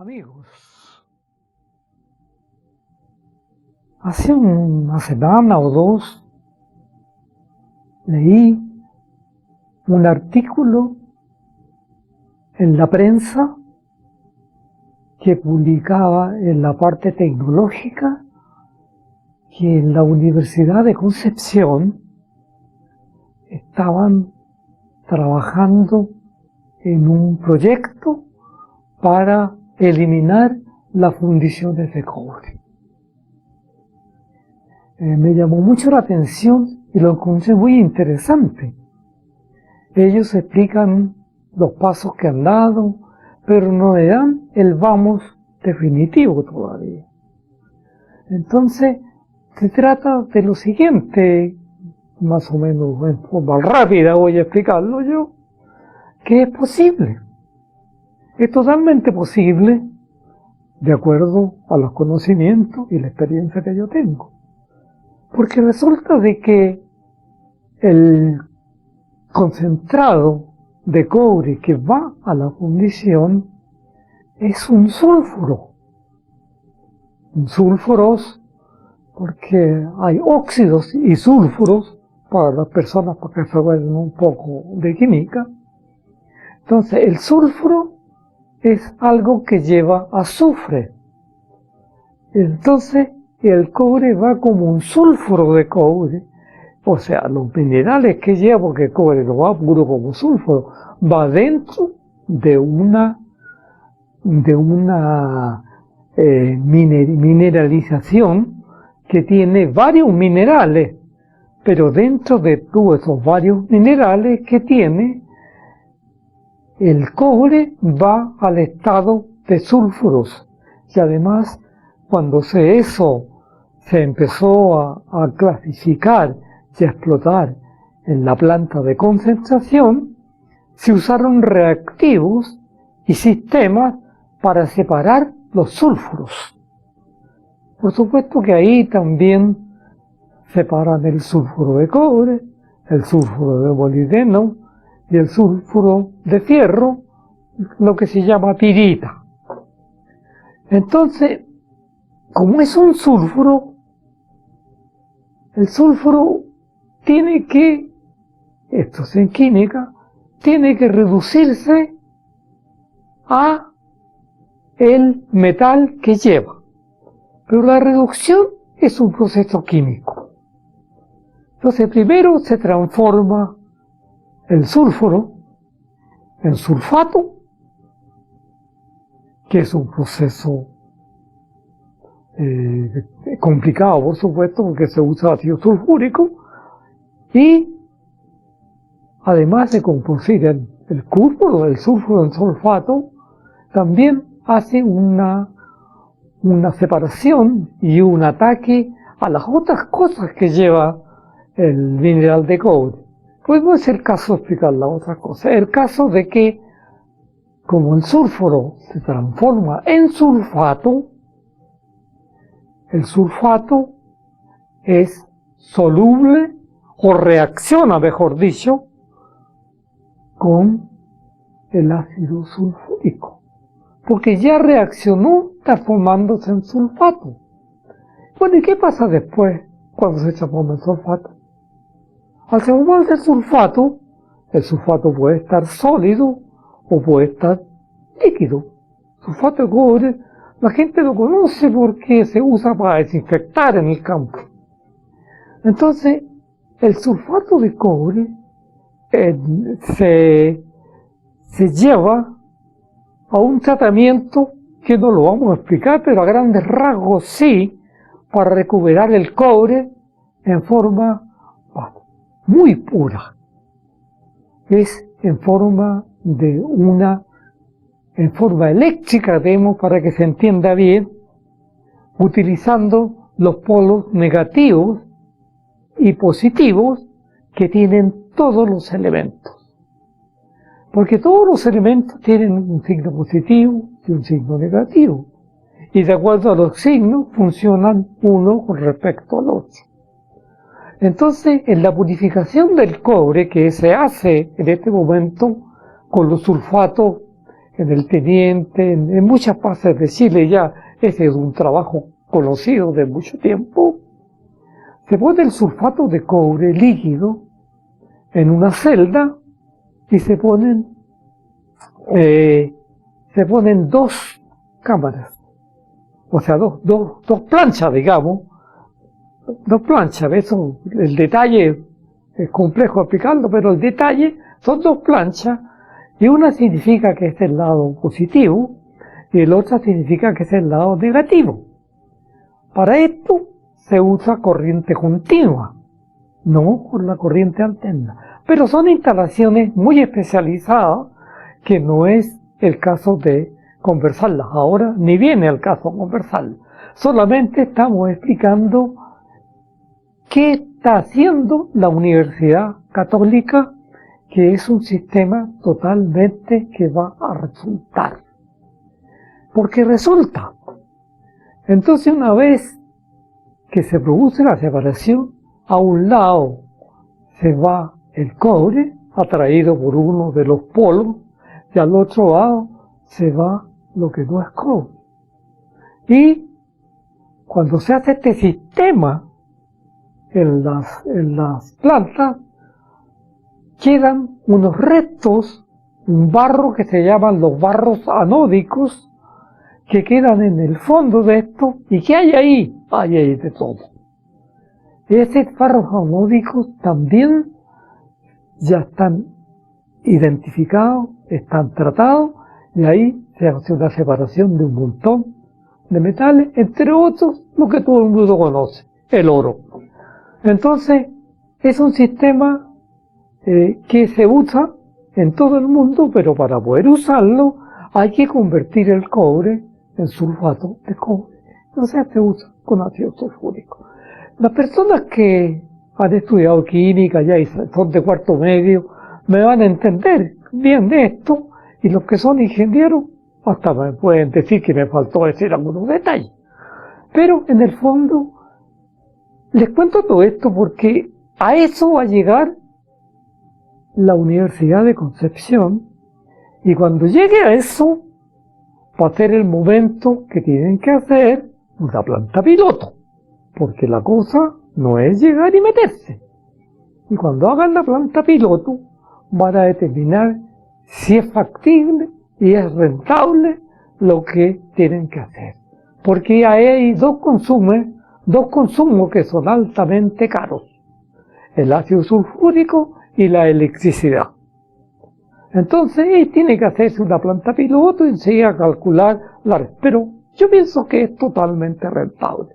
Amigos, hace una semana o dos leí un artículo en la prensa que publicaba en la parte tecnológica que en la Universidad de Concepción estaban trabajando en un proyecto para eliminar las fundiciones de cobre. Me llamó mucho la atención y lo encontré muy interesante. Ellos explican los pasos que han dado, pero no le dan el vamos definitivo todavía. Entonces, se trata de lo siguiente, más o menos en forma rápida voy a explicarlo yo, que es posible. Es totalmente posible, de acuerdo a los conocimientos y la experiencia que yo tengo. Porque resulta de que el concentrado de cobre que va a la fundición es un sulfuro. Un sulfuros, porque hay óxidos y sulfuros para las personas para que se vean un poco de química. Entonces, el sulfuro es algo que lleva azufre. Entonces, el cobre va como un sulfuro de cobre. O sea, los minerales que lleva, porque el cobre no va puro como sulfuro, va dentro de una mineralización que tiene varios minerales, pero dentro de todos esos varios minerales que tiene, el cobre va al estado de sulfuros. Y además, cuando eso se empezó a clasificar y a explotar en la planta de concentración, se usaron reactivos y sistemas para separar los sulfuros. Por supuesto que ahí también separan el sulfuro de cobre, el sulfuro de molibdeno y el sulfuro de fierro, lo que se llama pirita. Entonces, como es un sulfuro, el sulfuro tiene que, esto es en química, tiene que reducirse a el metal que lleva. Pero la reducción es un proceso químico. Entonces, primero se transforma el sulfuro en sulfato, que es un proceso complicado, por supuesto, porque se usa ácido sulfúrico, y además de componer el sulfuro en sulfato, también hace una separación y un ataque a las otras cosas que lleva el mineral de cobre. Pues no es el caso de explicar la otra cosa, es el caso de que como el sulfuro se transforma en sulfato, el sulfato es soluble o reacciona, mejor dicho, con el ácido sulfúrico, porque ya reaccionó transformándose en sulfato. Bueno, ¿y qué pasa después cuando se transforma en sulfato? Al transformarse en sulfato, el sulfato puede estar sólido o puede estar líquido. Sulfato de cobre, la gente lo conoce porque se usa para desinfectar en el campo. Entonces, el sulfato de cobre se lleva a un tratamiento que no lo vamos a explicar, pero a grandes rasgos sí, para recuperar el cobre en forma muy pura. Es en forma eléctrica, digamos, para que se entienda bien, utilizando los polos negativos y positivos que tienen todos los elementos. Porque todos los elementos tienen un signo positivo y un signo negativo. Y de acuerdo a los signos funcionan uno con respecto al otro. Entonces, en la purificación del cobre que se hace en este momento con los sulfatos en el Teniente, en muchas partes de Chile ya, ese es un trabajo conocido de mucho tiempo. Se pone el sulfato de cobre líquido en una celda y se ponen dos cámaras, o sea, dos planchas, digamos, dos planchas. Eso, el detalle es complejo explicarlo, pero el detalle son dos planchas, y una significa que es el lado positivo y el otro significa que es el lado negativo. Para esto se usa corriente continua, no con la corriente alterna, pero son instalaciones muy especializadas que no es el caso de conversarlas ahora, ni viene al caso conversarlas. Solamente estamos explicando qué está haciendo la Universidad Católica, que es un sistema totalmente que va a resultar. Porque resulta. Entonces, una vez que se produce la separación, a un lado se va el cobre, atraído por uno de los polos, y al otro lado se va lo que no es cobre. Y cuando se hace este sistema en las plantas, quedan unos restos, un barro que se llaman los barros anódicos, que quedan en el fondo de esto. ¿Y qué hay ahí? Hay ahí de todo. Esos barros anódicos también ya están identificados, están tratados, y ahí se hace una separación de un montón de metales, entre otros lo que todo el mundo conoce, el oro. Entonces, es un sistema que se usa en todo el mundo, pero para poder usarlo hay que convertir el cobre en sulfato de cobre. Entonces se usa con ácido sulfúrico. Las personas que han estudiado química ya y son de cuarto medio me van a entender bien de esto, y los que son ingenieros hasta me pueden decir que me faltó decir algunos detalles. Pero en el fondo les cuento todo esto porque a eso va a llegar la Universidad de Concepción, y cuando llegue a eso va a ser el momento que tienen que hacer una planta piloto, porque la cosa no es llegar y meterse. Y cuando hagan la planta piloto van a determinar si es factible y es rentable lo que tienen que hacer, porque hay dos consumos que son altamente caros: el ácido sulfúrico y la electricidad. Entonces tiene que hacerse una planta piloto y enseguida calcular pero yo pienso que es totalmente rentable.